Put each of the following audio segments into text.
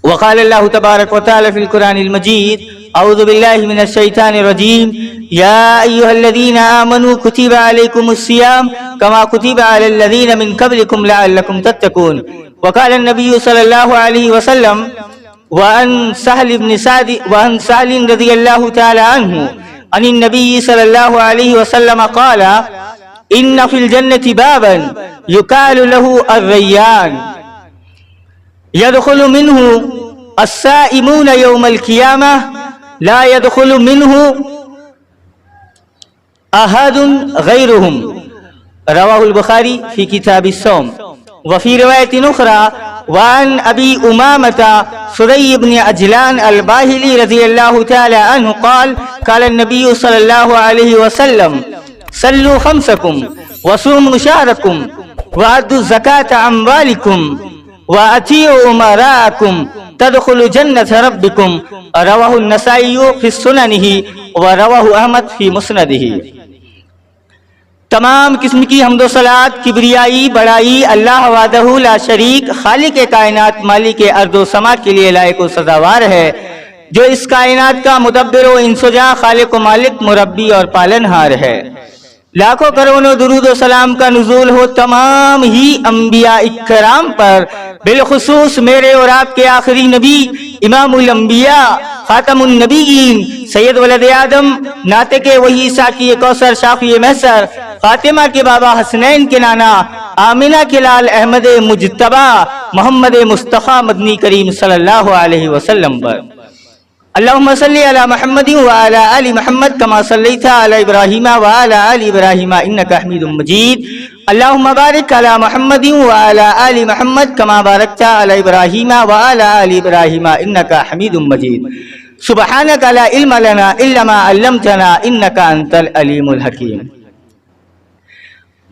وقال الله تبارك وتعالى في القرآن المجيد أعوذ بالله من الشيطان الرجيم يا أيها الذين آمنوا كتب عليكم الصيام كما كتب على الذين من قبلكم لعلكم تتقون. وقال النبي صلى الله عليه وسلم وعن سهل رضي الله تعالى عنه عن النبي صلى الله عليه وسلم قال إن في الجنة بابا يقال له الريان يدخل منه الصائمون يوم القيامة لا يدخل منه أحد غيرهم. رواه البخاري في كتاب الصوم. وفي رواية أخرى وعن أبي أمامة سدي بن عجلان الباهلي رضي الله تعالى عنه قال قال النبي صلى الله عليه وسلم صلوا خمسكم وصوموا شهركم وأدوا زكاة أموالكم وأطيعوا أمراءكم تدخلوا جنة ربكم. رواه النسائی فی سننہ ورواه احمد فی مسندہ. تمام قسم کی حمد و صلات کبریائی بڑائی اللہ وحدہ لا شریک خالق کائنات مالک ارض و سما کے لیے لائق و سزاوار ہے، جو اس کائنات کا مدبر و انسجا خالق و مالک مربی اور پالنہار ہے. لاکھوں کروڑوں درود و سلام کا نزول ہو تمام ہی انبیاء اکرام پر، بالخصوص میرے اور آپ کے آخری نبی امام الانبیاء خاتم النبیین سید ولد آدم ناطق وحی ساقی کوثر شافی محسر فاطمہ کے بابا حسنین کے نانا آمنہ کے لال احمد مجتبی محمد مصطفیٰ مدنی کریم صلی اللہ علیہ وسلم پر. اللہم صلی علی محمد وعلی آل محمد کما صلیت علی ابراہیم وعلی آل ابراہیم انکا حمید مجید. اللہم بارک علی محمد وعلی آل محمد کما بارکت علی ابراہیم وعلی آل ابراہیم انکا حمید مجید. سبحانک لا علم لنا الا ما علمتنا انکا انت العلیم الحکیم.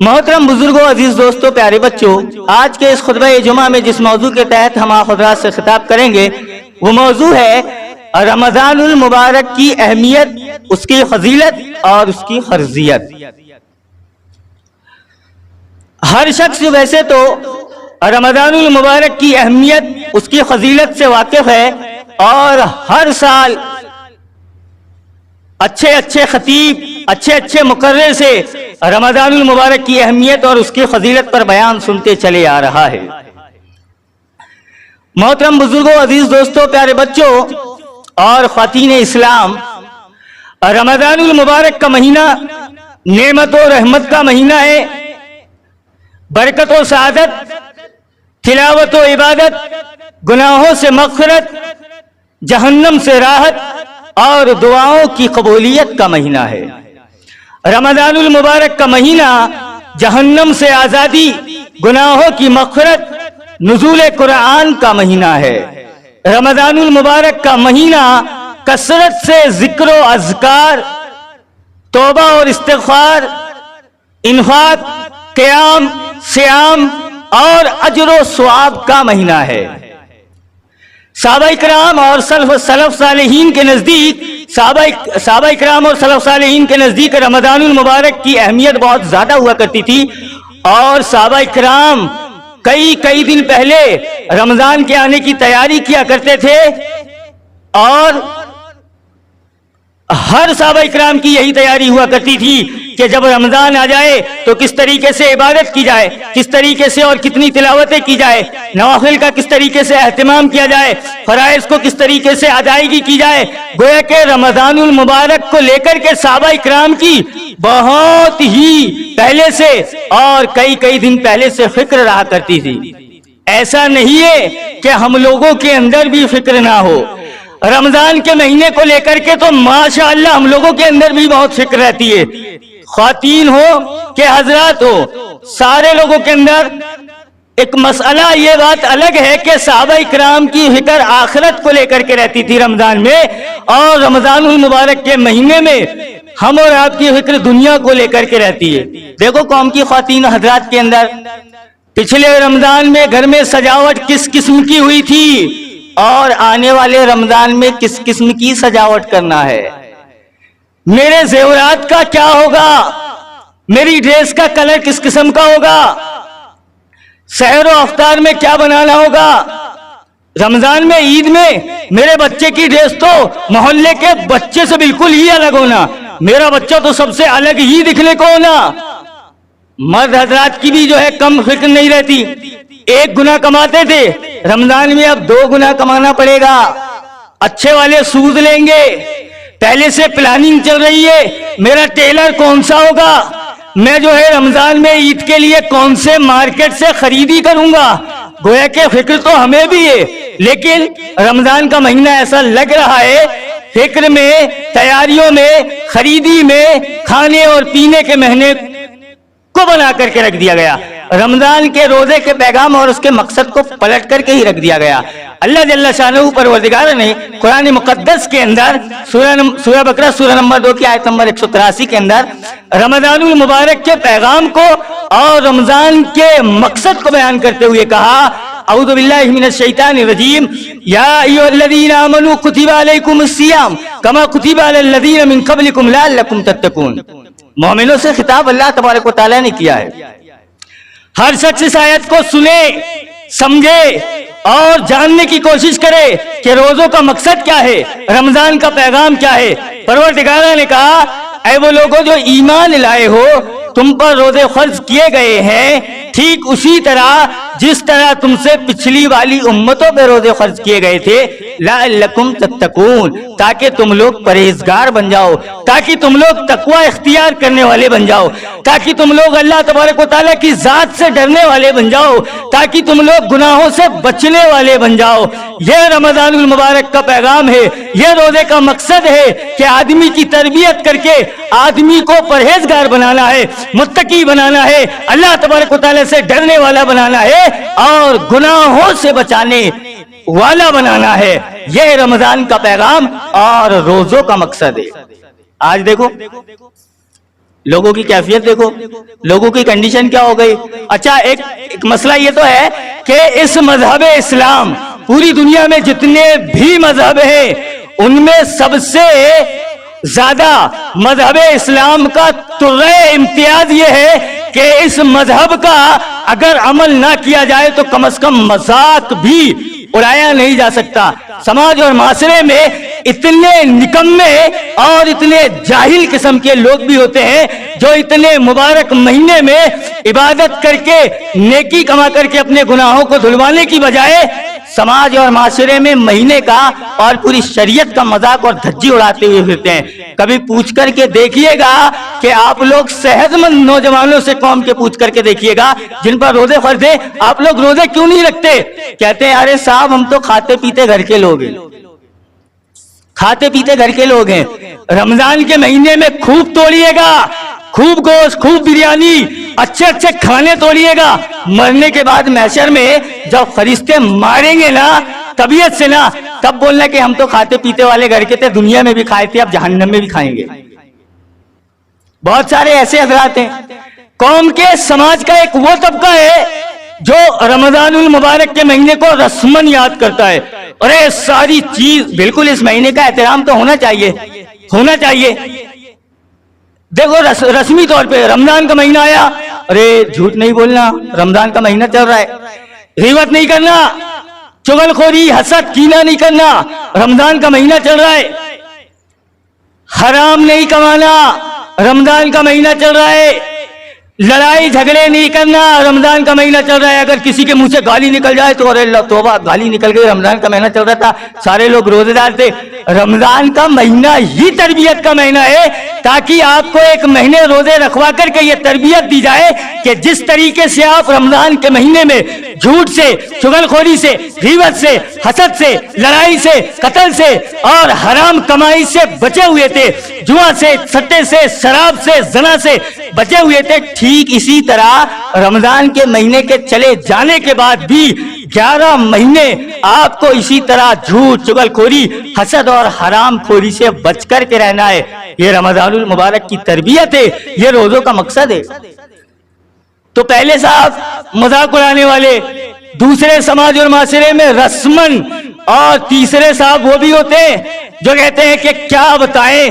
محترم بزرگوں، عزیز دوستوں، پیارے بچوں، آج کے اس خطبہ جمعہ میں جس موضوع کے تحت ہم آپ حضرات سے خطاب کریں گے وہ موضوع ہے رمضان المبارک کی اہمیت، اس کی فضیلت اور اس کی فرضیت. ہر شخص ویسے تو رمضان المبارک کی اہمیت، اس کی فضیلت سے واقف ہے اور ہر سال اچھے خطیب، اچھے مقرر سے رمضان المبارک کی اہمیت اور اس کی فضیلت پر بیان سنتے چلے آ رہا ہے. محترم بزرگوں، عزیز دوستوں، پیارے بچوں اور خواتین اسلام، رمضان المبارک کا مہینہ نعمت و رحمت کا مہینہ ہے، برکت و سعادت، تلاوت و عبادت، گناہوں سے مغفرت، جہنم سے راحت اور دعاؤں کی قبولیت کا مہینہ ہے. رمضان المبارک کا مہینہ جہنم سے آزادی، گناہوں کی مغفرت، نزول قرآن کا مہینہ ہے. رمضان المبارک کا مہینہ کثرت سے ذکر و اذکار، توبہ اور استغفار، انفاق، قیام، صیام اور اجر و ثواب کا مہینہ ہے. صحابہ کرام اور سلف صالحین کے نزدیک صحابہ کرام اور سلف صالحین کے نزدیک رمضان المبارک کی اہمیت بہت زیادہ ہوا کرتی تھی اور صحابہ کرام کئی دن پہلے رمضان کے آنے کی تیاری کیا کرتے تھے اور ہر صحابہ اکرام کی یہی تیاری ہوا کرتی تھی کہ جب رمضان آ جائے تو کس طریقے سے عبادت کی جائے، کس طریقے سے اور کتنی تلاوتیں کی جائے، نوافل کا کس طریقے سے اہتمام کیا جائے، فرائض کو کس طریقے سے ادائیگی کی جائے. گویا کہ رمضان المبارک کو لے کر کے صحابہ اکرام کی بہت ہی پہلے سے اور کئی دن پہلے سے فکر رہا کرتی تھی. ایسا نہیں ہے کہ ہم لوگوں کے اندر بھی فکر نہ ہو. رمضان کے مہینے کو لے کر کے تو ماشاءاللہ ہم لوگوں کے اندر بھی بہت فکر رہتی ہے. خواتین ہو کہ حضرات ہو، سارے لوگوں کے اندر ایک مسئلہ، یہ بات الگ ہے کہ صحابہ اکرام کی فکر آخرت کو لے کر کے رہتی تھی رمضان میں، اور رمضان المبارک کے مہینے میں ہم اور آپ کی فکر دنیا کو لے کر کے رہتی ہے. دیکھو قوم کی خواتین حضرات کے اندر پچھلے رمضان میں گھر میں سجاوٹ کس قسم کی ہوئی تھی اور آنے والے رمضان میں کس قسم کی سجاوٹ کرنا ہے. میرے زیورات کا کیا ہوگا، میری ڈریس کا کلر کس قسم کا ہوگا، سحر و افطار میں کیا بنانا ہوگا، رمضان میں عید میں میرے بچے کی ڈریس تو محلے کے بچے سے بالکل ہی الگ ہونا، میرا بچہ تو سب سے الگ ہی دکھنے کو ہونا۔ مرد حضرات کی بھی جو ہے کم فکر نہیں رہتی، ایک گنا کماتے تھے، رمضان میں اب 2 گنا کمانا پڑے گا، اچھے والے سود لیں گے، پہلے سے پلاننگ چل رہی ہے، میرا ٹیلر کون سا ہوگا، میں جو ہے رمضان میں عید کے لیے کون سے مارکیٹ سے خریدی کروں گا۔ گویا کہ فکر تو ہمیں بھی ہے، لیکن رمضان کا مہینہ ایسا لگ رہا ہے فکر میں، تیاریوں میں، خریدی میں، کھانے اور پینے کے مہینے کو بنا کر کے رکھ دیا گیا، رمضان کے روزے کے پیغام اور اس کے مقصد کو پلٹ کر کے ہی رکھ دیا گیا۔ اللہ جل شانہ پروردگار نے قرآن مقدس کے اندر سورہ بقرہ سورہ نمبر 2 کی آیت نمبر 183 کے اندر رمضان المبارک کے پیغام کو اور رمضان کے مقصد کو بیان کرتے ہوئے کہا، اعوذ باللہ من الشیطان الرجیم، یا ایھا الذین آمنوا کتب علیکم الصیام کما کتب علی الذین من قبلکم لعلکم تتقون۔ مومنوں سے خطاب اللہ تبارک و تعالیٰ نے کیا ہے، ہر شخص اس آیت کو سنے، سمجھے اور جاننے کی کوشش کرے کہ روزوں کا مقصد کیا ہے، رمضان کا پیغام کیا ہے۔ پروردگار نے کہا، اے وہ لوگوں جو ایمان لائے ہو، تم پر روزے فرض کیے گئے ہیں ٹھیک اسی طرح جس طرح تم سے پچھلی والی امتوں پہ روزے فرض کیے گئے تھے، لعلکم تتقون، تاکہ تم لوگ پرہیزگار بن جاؤ، تاکہ تم لوگ تقوی اختیار کرنے والے بن جاؤ، تاکہ تم لوگ اللہ تبارک و تعالیٰ کی ذات سے ڈرنے والے بن جاؤ، تاکہ تم لوگ گناہوں سے بچنے والے بن جاؤ۔ یہ رمضان المبارک کا پیغام ہے، یہ روزے کا مقصد ہے کہ آدمی کی تربیت کر کے آدمی کو پرہیزگار بنانا ہے، متقی بنانا ہے، اللہ تبارک و تعالیٰ سے ڈرنے والا بنانا ہے اور گناہوں سے بچانے والا بنانا ہے۔ یہ رمضان کا پیغام اور روزوں کا مقصد ہے۔ آج دیکھو لوگوں کی کیفیت، دیکھو لوگوں کی کنڈیشن کیا ہو گئی۔ اچھا ایک مسئلہ یہ تو ہے کہ اس مذہب اسلام، پوری دنیا میں جتنے بھی مذہب ہیں ان میں سب سے زیادہ مذہب اسلام کا ترے امتیاز یہ ہے کہ اس مذہب کا اگر عمل نہ کیا جائے تو کم از کم مذاق بھی اڑایا نہیں جا سکتا۔ سماج اور معاشرے میں اتنے نکمے اور اتنے جاہل قسم کے لوگ بھی ہوتے ہیں جو اتنے مبارک مہینے میں عبادت کر کے نیکی کما کر کے اپنے گناہوں کو دھلوانے کی بجائے سماج اور معاشرے میں مہینے کا اور پوری شریعت کا مذاق اور دھجی اڑاتے ہوئے پھرتے ہیں۔ کبھی پوچھ کر کے دیکھیے گا کہ آپ لوگ صحت مند نوجوانوں سے قوم کے پوچھ کر کے دیکھیے گا جن پر روزے فرض ہیں، آپ لوگ روزے کیوں نہیں رکھتے؟ کہتے ہیں ارے صاحب ہم تو کھاتے پیتے گھر کے لوگ ہیں، کھاتے پیتے گھر کے لوگ ہیں۔ رمضان کے مہینے میں خوب توڑیے گا، خوب گوشت، خوب بریانی، اچھے اچھے کھانے توڑیے گا، مرنے کے بعد محشر میں جب فرشتے ماریں گے نا طبیعت سے نا، تب بولنا کہ ہم تو کھاتے پیتے والے گھر کے تھے، دنیا میں بھی کھائے تھے، اب جہنم میں بھی کھائیں گے۔ بہت سارے ایسے حضرات ہیں۔ قوم کے سماج کا ایک وہ طبقہ ہے جو رمضان المبارک کے مہینے کو رسمن یاد کرتا ہے، اور یہ ساری چیز بالکل اس مہینے کا احترام تو ہونا چاہیے، ہونا چاہیے۔ دیکھو رسمی طور پہ رمضان کا مہینہ آیا، ارے جھوٹ نہیں بولنا، رمضان کا مہینہ چل رہا ہے، غیبت نہیں کرنا، چغل خوری، حسد، کینہ نہیں کرنا، رمضان کا مہینہ چل رہا ہے، حرام نہیں کمانا، رمضان کا مہینہ چل رہا ہے، لڑائی جھگڑے نہیں کرنا، رمضان کا مہینہ چل رہا ہے۔ اگر کسی کے منہ سے گالی نکل جائے تو ارے اللہ توبہ، گالی نکل گئی، رمضان کا مہینہ چل رہا تھا، سارے لوگ روزے دار تھے۔ رمضان کا مہینہ ہی تربیت کا مہینہ ہے تاکہ آپ کو ایک مہینے روزے رکھوا کر کے یہ تربیت دی جائے کہ جس طریقے سے آپ رمضان کے مہینے میں جھوٹ سے، چغل خوری سے، غیبت سے، حسد سے، لڑائی سے، قتل سے اور حرام کمائی سے بچے ہوئے تھے، جوا سے، سٹے سے، شراب سے، زنا سے بچے ہوئے تھے، ٹھیک اسی طرح رمضان کے مہینے کے چلے جانے کے بعد بھی 11 مہینے آپ کو اسی طرح جھوٹ، چغل خوری، حسد اور حرام خوری سے بچ کر کے رہنا ہے۔ یہ رمضان المبارک کی تربیت ہے، یہ روزوں کا مقصد ہے۔ تو پہلے صاحب مذاق اڑانے والے، دوسرے سماج اور معاشرے میں رسمن، اور تیسرے صاحب وہ بھی ہوتے ہیں جو کہتے ہیں کہ کیا بتائیں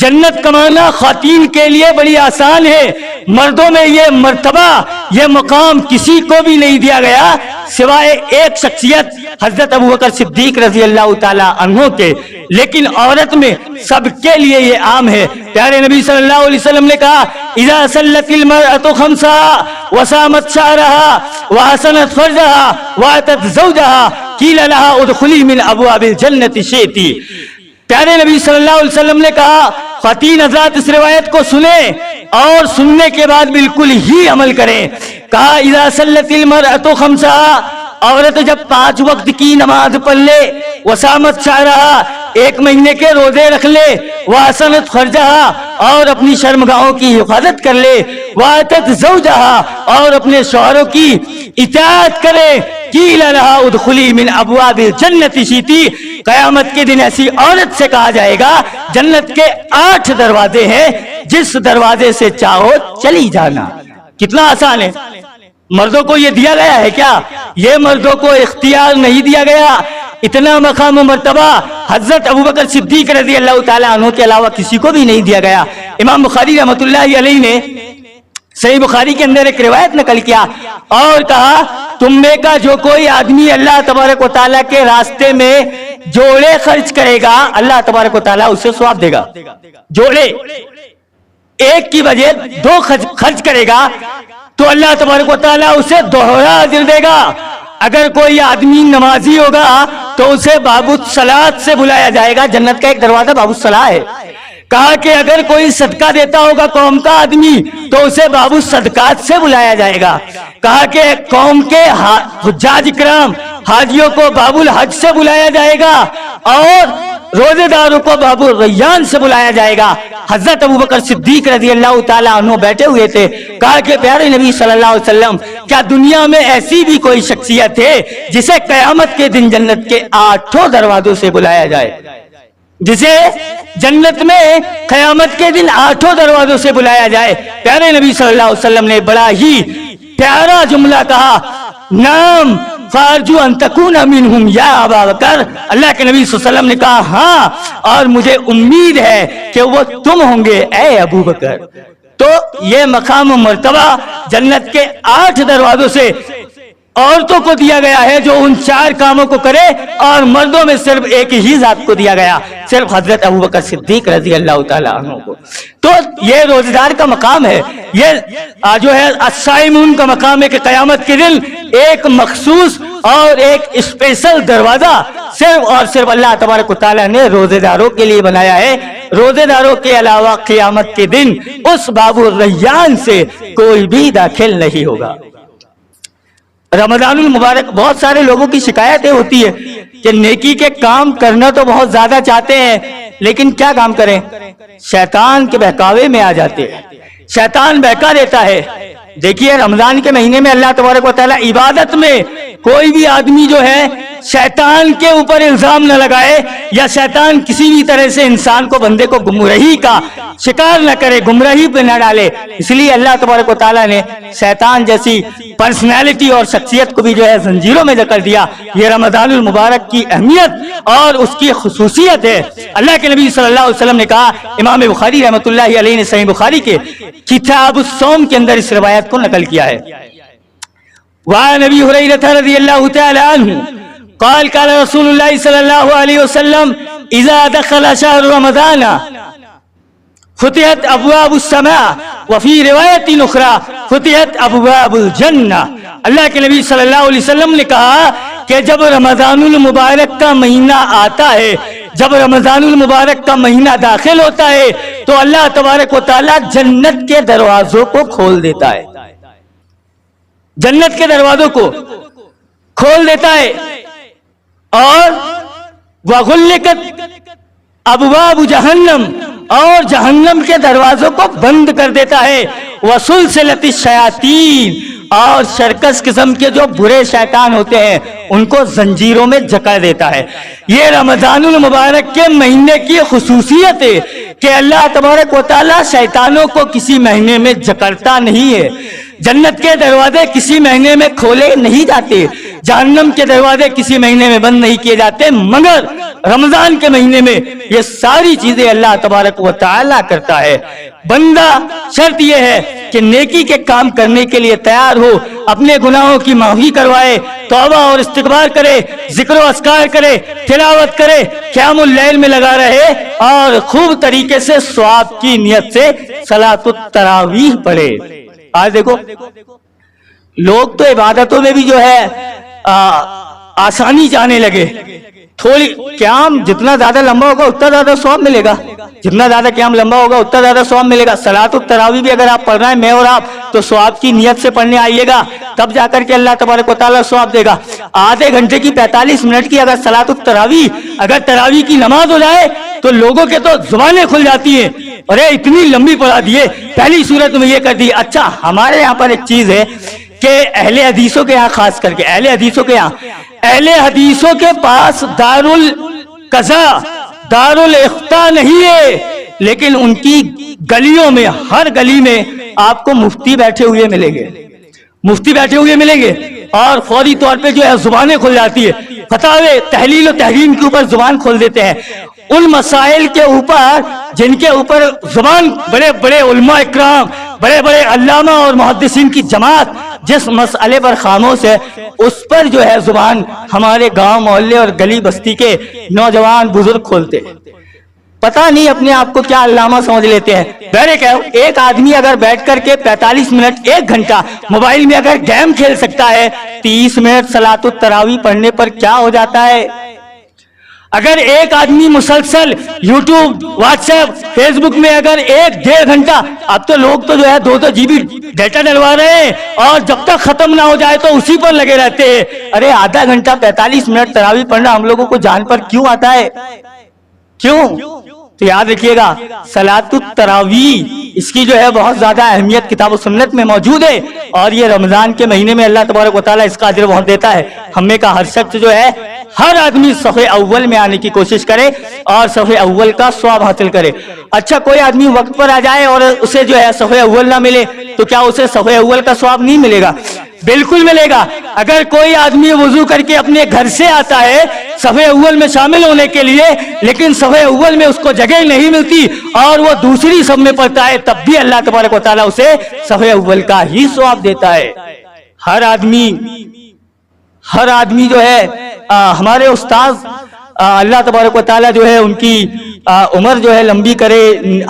جنت کمانا خواتین کے لیے بڑی آسان ہے، مردوں میں یہ مرتبہ، یہ مقام کسی کو بھی نہیں دیا گیا سوائے ایک شخصیت حضرت ابوبکر صدیق رضی اللہ تعالی عنہ کے، لیکن عورت میں سب کے لیے یہ عام ہے۔ پیارے نبی صلی اللہ علیہ وسلم نے کہا اذا صلت المرأة خمسها وصامت شهرها وحسنت فرجها واتت زوجها قیل لها ادخلی من ابواب الجنت شئتی۔ پیارے نبی صلی اللہ علیہ وسلم نے کہا خواتین حضرات اس روایت کو سنیں اور سننے کے بعد بالکل ہی عمل کریں۔ کہا اذا صلت المرأة خمسها، عورت جب 5 وقت کی نماز پڑھ لے، وصامت شہرها، 1 مہینے کے روزے رکھ لے، وحسنت فرجها، اور اپنی شرمگاہوں کی حفاظت کر لے، واتت زوجها، اور اپنے شوہروں کی اطاعت کرے، قیل لها ادخلی من ابواب الجنت شئتی، قیامت کے دن ایسی عورت سے کہا جائے گا جنت کے 8 دروازے ہیں، جس دروازے سے چاہو چلی جانا۔ کتنا آسان ہے۔ مردوں کو یہ دیا گیا ہے کیا؟ یہ مردوں کو اختیار نہیں دیا گیا۔ اتنا مقام و مرتبہ حضرت ابوبکر صدیق رضی اللہ تعالیٰ عنہ کے علاوہ کسی کو بھی نہیں دیا گیا۔ امام بخاری رحمۃ اللہ علیہ نے صحیح بخاری کے اندر ایک روایت نقل کیا اور کہا تم میں کا جو کوئی آدمی اللہ تبارک و تعالیٰ کے راستے میں جوڑے خرچ کرے گا، اللہ تبارک و تعالیٰ اسے ثواب دے گا۔ جوڑے، ایک کی بجائے 2 خرچ کرے گا تو اللہ تبارک و تعالیٰ اسے دوہرا اجر دے گا۔ اگر کوئی آدمی نمازی ہوگا تو اسے باب الصلاۃ سے بلایا جائے گا، جنت کا ایک دروازہ باب الصلاۃ ہے۔ کہا کہ اگر کوئی صدقہ دیتا ہوگا قوم کا آدمی تو اسے باب الصدقات سے بلایا جائے گا۔ کہا کہ قوم کے حجاج کرام، حاجیوں کو باب الحج سے بلایا جائے گا اور روزے داروں کو باب الریان سے بلایا جائے گا۔ حضرت ابوبکر صدیق رضی اللہ تعالیٰ عنہ بیٹھے ہوئے تھے۔ کہا کہ پیارے نبی صلی اللہ علیہ وسلم کیا دنیا میں ایسی بھی کوئی شخصیت ہے جسے قیامت کے دن جنت کے 8 دروازوں سے بلایا جائے؟ جسے جنت میں قیامت کے دن 8 دروازوں سے بلایا جائے؟ پیارے نبی صلی اللہ علیہ وسلم نے بڑا ہی پیارا جملہ کہا، نام فارجو ان تکون منہم یا ابا بکر۔ اللہ کے نبی صلی اللہ علیہ وسلم نے کہا ہاں، اور مجھے امید ہے کہ وہ تم ہوں گے اے ابو بکر۔ تو یہ مقام و مرتبہ جنت کے 8 دروازوں سے عورتوں کو دیا گیا ہے جو ان 4 کاموں کو کرے، اور مردوں میں صرف ایک ہی ذات کو دیا گیا، صرف حضرت ابوبکر صدیق رضی اللہ تعالیٰ عنہ کو۔ تو یہ روزدار کا مقام ہے، یہ جو ہے الصائمون کا مقام ہے کہ قیامت کے دن ایک مخصوص اور ایک اسپیشل دروازہ صرف اور صرف اللہ تبارک و تعالیٰ نے روزے داروں کے لیے بنایا ہے۔ روزے داروں کے علاوہ قیامت کے دن اس باب الریان سے کوئی بھی داخل نہیں ہوگا۔ رمضان المبارک بہت سارے لوگوں کی شکایتیں ہوتی ہے کہ نیکی کے کام کرنا تو بہت زیادہ چاہتے ہیں لیکن کیا کام کریں، شیطان کے بہکاوے میں آ جاتے ہیں، شیطان بہکا دیتا ہے۔ دیکھیے رمضان کے مہینے میں اللہ تبارک و تعالیٰ عبادت میں کوئی بھی آدمی جو ہے شیطان کے اوپر الزام نہ لگائے، یا شیطان کسی بھی طرح سے انسان کو، بندے کو گمراہی کا شکار نہ کرے، گمراہی پہ نہ ڈالے۔ اس لیے اللہ تبارک و تعالیٰ نے شیطان جیسی پرسنالٹی اور شخصیت کو بھی جو ہے زنجیروں میں جکڑ دیا۔ یہ رمضان المبارک کی اہمیت اور اس کی خصوصیت ہے۔ اللہ کے نبی صلی اللہ علیہ وسلم نے کہا، امام بخاری رحمۃ اللہ علیہ نے صحیح بخاری کے کتاب الصوم کے اندر اس روایت کو نقل کیا ہے۔ وعن ابی ہریرہ رضی اللہ تعالی عنہ قال قال رسول اللہ صلی اللہ علیہ وسلم اذا دخل شهر رمضان فتحت ابواب السماء وفی روایت اخرى فتحت ابواب الجنہ۔ اللہ کے نبی صلی اللہ علیہ وسلم نے کہا کہ جب رمضان المبارک کا مہینہ آتا ہے، جب رمضان المبارک کا مہینہ داخل ہوتا ہے تو اللہ تبارک و تعالیٰ جنت کے دروازوں کو کھول دیتا ہے، جنت کے دروازوں کو کھول دیتا ہے، اور وغلقت ابواب جہنم، اور جہنم کے دروازوں کو بند کر دیتا ہے، وسلسلۃ الشیاطین، اور شرکس قسم کے جو برے شیطان ہوتے ہیں ان کو زنجیروں میں جکڑ دیتا ہے۔ یہ رمضان المبارک کے مہینے کی خصوصیت ہے کہ اللہ تبارک و تعالیٰ شیطانوں کو کسی مہینے میں جکڑتا نہیں ہے۔ جنت کے دروازے کسی مہینے میں کھولے نہیں جاتے، جہنم کے دروازے کسی مہینے میں بند نہیں کیے جاتے، مگر رمضان کے مہینے میں یہ ساری چیزیں اللہ تبارک و تعالیٰ کرتا ہے۔ بندہ شرط یہ ہے کہ نیکی کے کام کرنے کے لیے تیار ہو، اپنے گناہوں کی معافی کروائے، توبہ اور استغفار کرے، ذکر و اذکار کرے، تلاوت کرے، قیام اللیل میں لگا رہے اور خوب طریقے سے ثواب کی نیت سے صلاۃ التراویح پڑھے۔ آج دیکھو لوگ تو عبادتوں میں بھی جو ہے آسانی چاہنے لگے، تھوڑی قیام جتنا زیادہ لمبا ہوگا اتنا زیادہ ثواب ملے گا، جتنا زیادہ قیام لمبا ہوگا اتنا زیادہ ثواب ملے گا۔ صلاۃ التراویح بھی اگر آپ پڑھ رہے ہیں میں اور آپ، تو ثواب کی نیت سے پڑھنے آئیے گا، تب جا کر کے اللہ تبارک و تعالیٰ ثواب دے گا۔ آدھے گھنٹے کی 45 منٹ کی اگر صلاۃ التراویح اگر تراویح کی نماز ہو جائے تو لوگوں کے تو زبانیں کھل جاتی ہیں، ارے اتنی لمبی پڑھا دیے، پہلی صورت میں یہ کر دی۔ اچھا ہمارے یہاں پر ایک چیز ہے کہ اہل حدیثوں کے یہاں، خاص کر کے اہل حدیثوں کے پاس دار القضاء دار الافتاء نہیں ہے، لیکن ان کی گلیوں میں، ہر گلی میں آپ کو مفتی بیٹھے ہوئے ملیں گے اور فوری طور پہ جو ہے زبانیں کھل جاتی ہے، فتاوے تحلیل و تحریم کے اوپر زبان کھول دیتے ہیں، ان مسائل کے اوپر جن کے اوپر زبان بڑے بڑے علماء اکرام، بڑے بڑے علامہ اور محدثین کی جماعت جس مسئلے پر خاموش ہے، اس پر جو ہے زبان ہمارے گاؤں محلے اور گلی بستی کے نوجوان بزرگ کھولتے، پتہ نہیں اپنے آپ کو کیا علامہ سمجھ لیتے ہیں۔ ایک آدمی اگر بیٹھ کر کے 45 منٹ 1 گھنٹہ موبائل میں اگر گیم کھیل سکتا ہے، 30 منٹ صلاۃ التراویح پڑھنے پر کیا ہو جاتا ہے؟ اگر ایک آدمی مسلسل یوٹیوب، واٹس ایپ، فیس بک میں اگر 1-1.5 گھنٹہ، اب تو لوگ تو جو ہے 2 GB ڈیٹا ڈلوا رہے ہیں اور جب تک ختم نہ ہو جائے تو اسی پر لگے رہتے ہیں۔ ارے آدھا گھنٹہ 45 منٹ تراویح پڑھنا ہم لوگوں کو جان پر کیوں آتا ہے؟ کیوں؟ تو یاد رکھیے گا صلاۃ التراویح اس کی جو ہے بہت زیادہ اہمیت کتاب و سنت میں موجود ہے، اور یہ رمضان کے مہینے میں اللہ تبارک و تعالیٰ اس کا اجر بہت دیتا ہے۔ ہم میں کا ہر شخص جو ہے، ہر آدمی صف اول میں آنے کی کوشش کرے اور صف اول کا ثواب حاصل کرے۔ اچھا کوئی آدمی وقت پر آ جائے اور اسے جو ہے صف اول نہ ملے تو کیا اسے صف اول کا ثواب نہیں ملے گا؟ بالکل ملے گا۔ اگر کوئی آدمی وضو کر کے اپنے گھر سے آتا ہے صف اول میں شامل ہونے کے لیے، لیکن صف اول میں اس کو جگہ نہیں ملتی اور وہ دوسری صف میں پڑھتا ہے، تب بھی اللہ تبارک و تعالیٰ اسے صف اول کا ہی ثواب دیتا ہے۔ ہر آدمی جو ہے، ہمارے استاذ اللہ تبارک و تعالیٰ جو ہے ان کی عمر جو ہے لمبی کرے،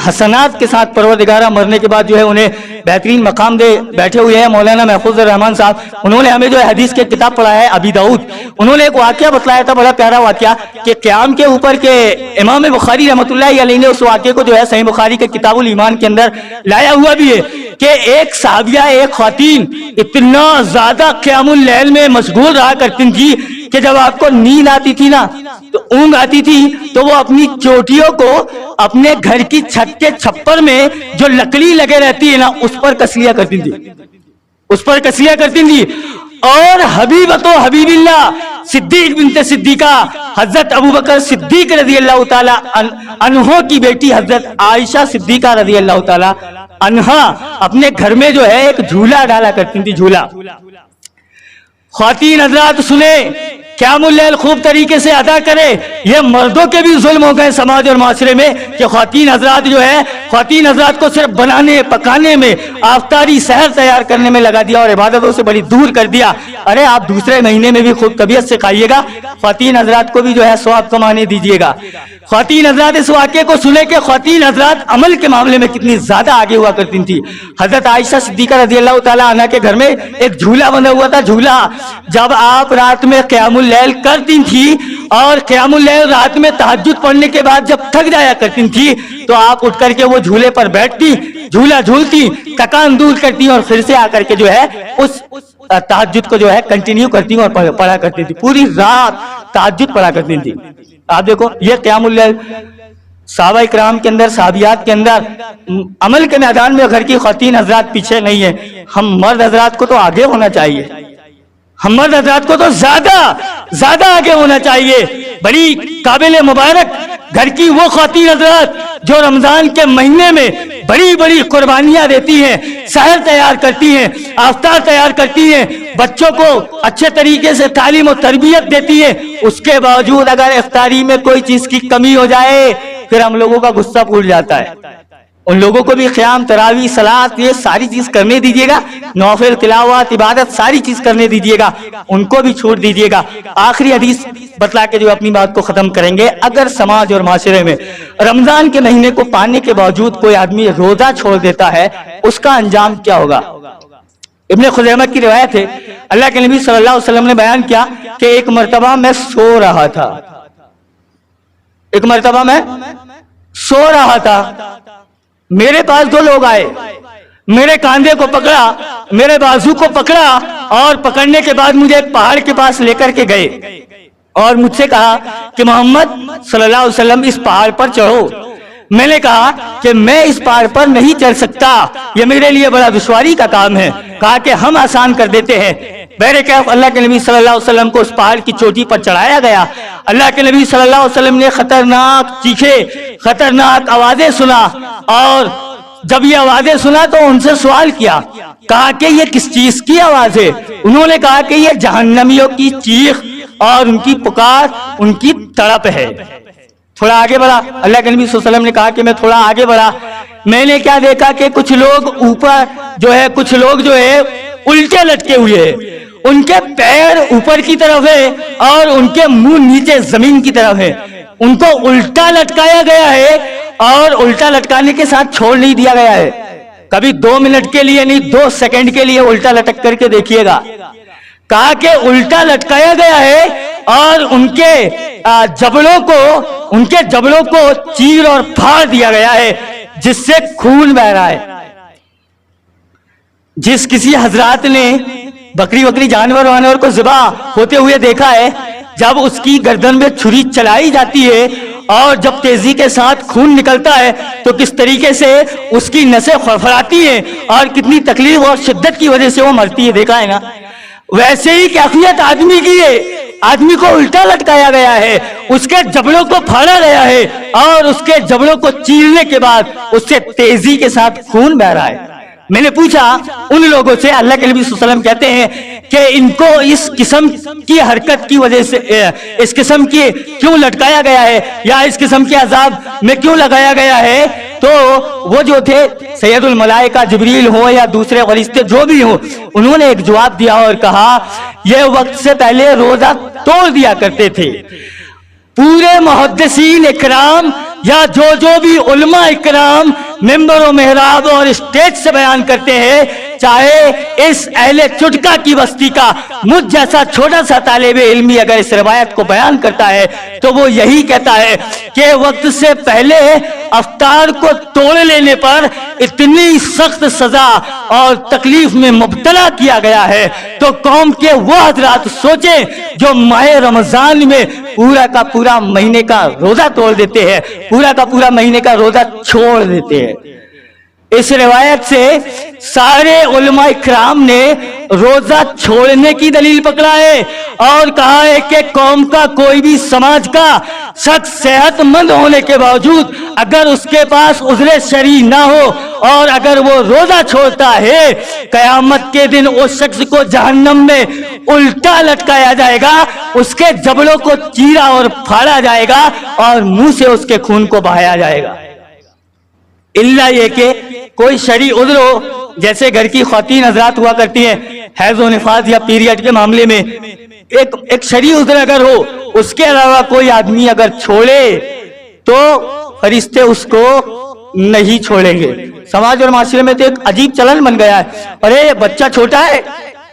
حسنات کے ساتھ پروردگارہ مرنے کے بعد جو ہے انہیں بہترین مقام دے۔ بیٹھے ہوئے ہیں مولانا محفوظ الرحمان صاحب، انہوں نے ہمیں جو ہے حدیث کے کتاب پڑھا ہے ابی داؤد، انہوں نے ایک واقعہ بتلایا تھا، بڑا پیارا واقعہ، کہ قیام کے اوپر کے امام بخاری رحمۃ اللہ علیہ نے اس واقعے کو جو ہے صحیح بخاری کے کتاب الایمان کے اندر لایا ہوا بھی ہے کہ ایک صحابیہ، ایک خواتین اتنا زیادہ قیام اللیل میں مشغول رہا کرتی تھی کہ جب آپ کو نیند آتی تھی نا، تو اونگ آتی تھی، تو وہ اپنی چوٹیوں کو اپنے گھر کی چھت کے چھپر میں جو لکڑی لگے رہتی ہے نا، اس پر کس لیا کرتی تھی، اور حبیبت و حبیب اللہ صدیق بنت صدیقہ حضرت ابوبکر صدیق رضی اللہ تعالی عنہ کی بیٹی حضرت عائشہ صدیقہ رضی اللہ تعالی عنہا اپنے گھر میں جو ہے ایک جھولا ڈالا کرتی تھی، جھولا۔ خواتین حضرات سنیں، قیام اللیل خوب طریقے سے ادا کرے۔ یہ مردوں کے بھی ظلم ہو گئے سماج اور معاشرے میں کہ خواتین حضرات کو صرف بنانے پکانے میں، افطاری سحر تیار کرنے میں لگا دیا اور عبادتوں سے بڑی دور کر دیا۔ ارے آپ دوسرے مہینے میں بھی خوب طبیعت سے کھائیے گا، خواتین حضرات کو بھی جو ہے ثواب کمانے دیجیے گا۔ خواتین حضرات اس واقعے کو سنیں کہ خواتین حضرات عمل کے معاملے میں کتنی زیادہ آگے ہوا کرتی تھی۔ حضرت عائشہ صدیقہ رضی اللہ تعالیٰ عنہ کے گھر میں ایک جھولا بنا ہوا تھا، جھولا۔ جب آپ رات میں قیام اللیل کرتی تھی اور قیام اللیل رات میں تہجد پڑھنے کے بعد جب تھک جایا کرتی تھی تو آپ اٹھ کر کے وہ جھولے پر بیٹھتی، جھولا جھولتی، تکان دور کرتی اور پھر سے آ کر کے جو ہے اس تہجد کو جو ہے کنٹینیو کرتی اور پڑھا کرتی تھی، پوری رات تہجد پڑھا کرتی تھی۔ آپ دیکھو یہ قیام اللیل صحابہ اکرام کے اندر، صحابیات کے اندر عمل کے میدان میں گھر کی خواتین حضرات پیچھے نہیں ہیں۔ ہم مرد حضرات کو تو آگے ہونا چاہیے، ہم مرد حضرات کو تو زیادہ آگے ہونا چاہیے۔ بڑی قابل مبارک گھر کی وہ خواتین حضرات جو رمضان کے مہینے میں بڑی بڑی قربانیاں دیتی ہیں، سحر تیار کرتی ہیں، افطار تیار کرتی ہیں، بچوں کو اچھے طریقے سے تعلیم و تربیت دیتی ہیں، اس کے باوجود اگر افطاری میں کوئی چیز کی کمی ہو جائے پھر ہم لوگوں کا غصہ پھول جاتا ہے۔ ان لوگوں کو بھی قیام، تراویح، صلاۃ، یہ ساری چیز کرنے دیجیے گا، نوافل، تلاوت، عبادت، ساری چیز کرنے دیجیے گا، ان کو بھی چھوڑ دیجیے گا۔ آخری حدیث بتلا کے جو اپنی بات کو ختم کریں گے، اگر سماج اور معاشرے میں رمضان کے مہینے کو پانے کے باوجود کوئی آدمی روزہ چھوڑ دیتا ہے، اس کا انجام کیا ہوگا؟ ابن خزیمہ کی روایت ہے، اللہ کے نبی صلی اللہ علیہ وسلم نے بیان کیا کہ ایک مرتبہ میں سو رہا تھا، ایک مرتبہ میں سو رہا تھا، میرے پاس دو لوگ آئے، میرے کاندھے کو پکڑا، میرے بازو کو پکڑا، اور پکڑنے کے بعد مجھے ایک پہاڑ کے پاس لے کر کے گئے اور مجھ سے کہا کہ محمد صلی اللہ علیہ وسلم اس پہاڑ پر چڑھو۔ میں نے کہا کہ میں اس پہاڑ پر نہیں چڑھ سکتا، یہ میرے لیے بڑا دشواری کا کام ہے۔ کہا کہ ہم آسان کر دیتے ہیں۔ بہرکیف اللہ کے نبی صلی اللہ علیہ وسلم کو اس پہاڑ کی چوٹی پر چڑھایا گیا۔ اللہ کے نبی صلی اللہ علیہ وسلم نے خطرناک چیخے، خطرناک آوازیں سنا، اور جب یہ آوازیں سنا تو ان سے سوال کیا، کہا کہ یہ کس چیز کی آواز ہے؟ انہوں نے کہا کہ یہ جہنمیوں کی چیخ اور ان کی پکار، ان کی تڑپ ہے۔ تھوڑا آگے بڑھا، اللہ کے نبی صلی اللہ علیہ وسلم نے کہا کہ میں تھوڑا آگے بڑھا، میں نے کیا دیکھا کہ کچھ لوگ اوپر کچھ لوگ الٹے لٹکے ہوئے ہیں، ان کے پیر اوپر کی طرف ہے اور ان کے منہ نیچے زمین کی طرف ہے، ان کو الٹا لٹکایا گیا ہے، اور الٹا لٹکانے کے ساتھ چھوڑ نہیں دیا گیا ہے۔ کبھی 2 منٹ کے لیے نہیں، 2 سیکنڈ کے لیے الٹا لٹک کر کے دیکھیے گا۔ کہا کہ الٹا لٹکایا گیا ہے اور ان کے جبڑوں کو چیر اور پھاڑ دیا گیا ہے، جس سے خون بہ رہا ہے۔ جس کسی حضرات نے بکری جانور کو ذبح ہوتے ہوئے دیکھا ہے، جب اس کی گردن میں چھری چلائی جاتی ہے اور جب تیزی کے ساتھ خون نکلتا ہے تو کس طریقے سے اس کی نسیں فڑفڑاتی ہیں اور کتنی تکلیف اور شدت کی وجہ سے وہ مرتی ہے، دیکھا ہے نا؟ ویسے ہی کیفیت آدمی کی ہے، آدمی کو الٹا لٹکایا گیا ہے، اس کے جبڑوں کو پھاڑا گیا ہے اور اس کے جبڑوں کو چیرنے کے بعد اس سے تیزی کے ساتھ خون بہ رہا ہے۔ میں نے پوچھا ان لوگوں سے، اللہ کے نبی صلی اللہ علیہ وسلم کہتے ہیں کہ ان کو اس قسم کی حرکت کی وجہ سے، اس قسم کی کیوں لٹکایا گیا ہے یا اس قسم کے عذاب میں کیوں لگایا گیا ہے؟ تو وہ جو تھے سید الملائکہ جبریل ہو یا دوسرے فرشتے جو بھی ہوں، انہوں نے ایک جواب دیا اور کہا یہ وقت سے پہلے روزہ توڑ دیا کرتے تھے۔ پورے محدثین اکرام یا جو بھی علماء اکرام ممبر و محراب اور اسٹیج سے بیان کرتے ہیں، چاہے اس اہل چٹکا کی بستی کا مجھ جیسا چھوٹا سا طالب علمی اگر اس روایت کو بیان کرتا ہے تو وہ یہی کہتا ہے کہ وقت سے پہلے افطار کو توڑ لینے پر اتنی سخت سزا اور تکلیف میں مبتلا کیا گیا ہے، تو قوم کے وہ حضرات سوچیں جو ماہ رمضان میں پورا کا پورا مہینے کا روزہ توڑ دیتے ہیں، پورا کا پورا مہینے کا روزہ چھوڑ دیتے ہیں۔ اس روایت سے سارے علماء اکرام نے روزہ چھوڑنے کی دلیل پکڑا ہے اور کہا ہے کہ قوم کا کوئی بھی سماج کا شخص صحت مند ہونے کے باوجود اگر اس کے پاس عذر شرعی نہ ہو اور اگر وہ روزہ چھوڑتا ہے، قیامت کے دن اس شخص کو جہنم میں الٹا لٹکایا جائے گا، اس کے جبڑوں کو چیرا اور پھاڑا جائے گا اور منہ سے اس کے خون کو بہایا جائے گا۔ اللہ یہ کہ کوئی شرعی عذر ہو، جیسے گھر کی خواتین حضرات ہوا کرتی ہیں حیض و نفاس یا پیریڈ کے معاملے میں، ایک شرعی عذر اگر ہو، اس کے علاوہ کوئی آدمی اگر چھوڑے تو فرشتے اس کو نہیں چھوڑیں گے۔ سماج اور معاشرے میں تو ایک عجیب چلن بن گیا ہے، ارے بچہ چھوٹا ہے،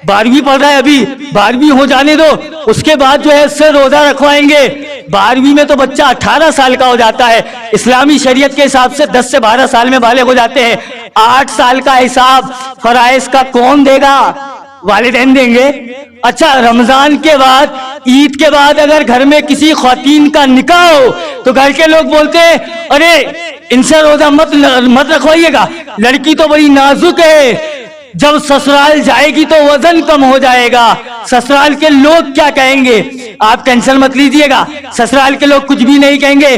12ویں پڑھ رہا ہے، ابھی 12ویں ہو جانے دو، اس کے بعد جو ہے اس سے روزہ رکھوائیں گے۔ 12ویں میں تو بچہ 18 سال کا ہو جاتا ہے، اسلامی شریعت کے حساب سے 10 سے 12 سال میں بالغ ہو جاتے ہیں۔ 8 سال کا حساب فرائض کا کون دے گا؟ والدین دیں گے۔ اچھا، رمضان کے بعد، عید کے بعد اگر گھر میں کسی خواتین کا نکاح ہو تو گھر کے لوگ بولتے ہیں ارے ان سے روزہ مت رکھوائیے گا، لڑکی تو بڑی نازک ہے، جب سسرال جائے گی تو وزن کم ہو جائے گا، سسرال کے لوگ کیا کہیں گے؟ آپ ٹینشن مت لیجئے گا، سسرال کے لوگ کچھ بھی نہیں کہیں گے،